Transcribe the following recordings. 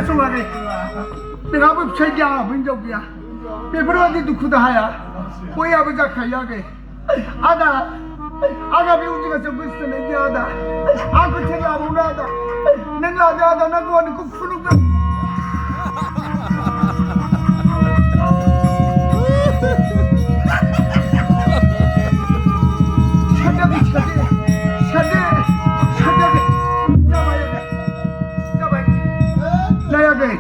खोनासंआखै नोंहाबो फिसाइ गैया हिनजाव गैया बेफोरबायदि दुखु दाहाया बयहाबो जाखायो आदा आदा बे उजिगासेयाव गोसो थोनाय गैया आदा आंखौ सोर लाबावनो आदा नों लादो आदा नांगौबा नोंखौ खुलुमगोन जायाखै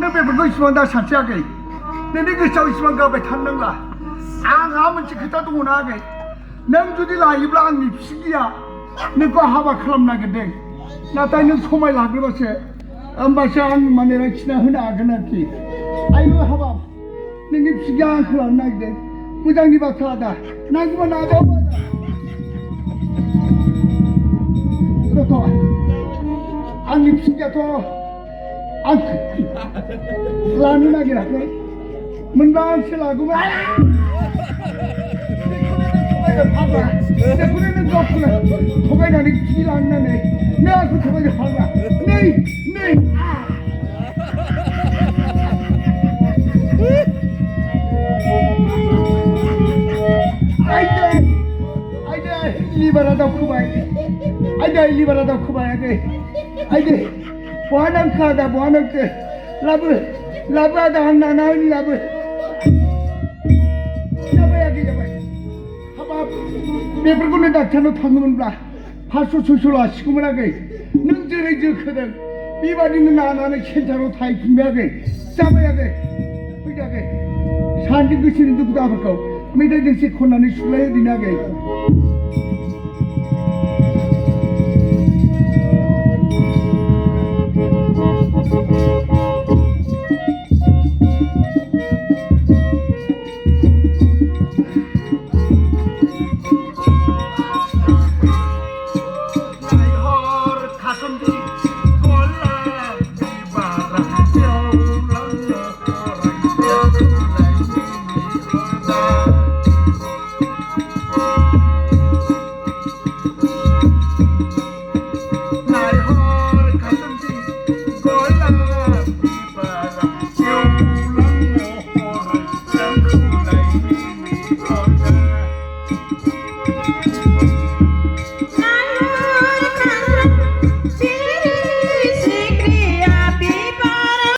नों बेफोरखौ इसिबां दा सानसेयाखै नोंनि गोसोआव इसिबां गाबाय थानो नांला आंहा मोनसे खोथा दङना आगै नों जुदि लायोब्ला आंनि फिसिगिया नोंखौ हाबा खालामनो नागिरदों नाथाय नों समाय लाग्रोबासो होमबासो आं माने राखिना होनो हागोन आरोखि आइबो हाबाब नोंनि फिसिगिया आंखौ लानो नागिरदों मोजांनि बाथ्रा आदा नांगौबा नाजाव गथ' आंनि फिसिगियाथ' आंखौ लानो नागिराखै मोनबा आंसो लागौमोन बेखौनो नों गावखौनो थगायनानै खिथि लांनानै नों आंखौ थगायनो हाग्रा नै आइदै लिभारा दावखोबाय लिभारा दावखोबाय आइदै बहा नांखो आदा बहा नांखो लाबो आदा आं नाना होनि लाबो जाबाय हाबाब बेफोरखौनो डाक्टारनाव थाङोमोनब्ला 500-600 लासिगौमोन आगै नों जेरै जोखोदों बेबादिनो नानानै सेन्टाराव थाहैफिनबाय जाबाय फैदो सानैनि गोसोनि दुखु दाहाफोरखौ मेथाइ दोंसे खननानै सुलाय होदों आगै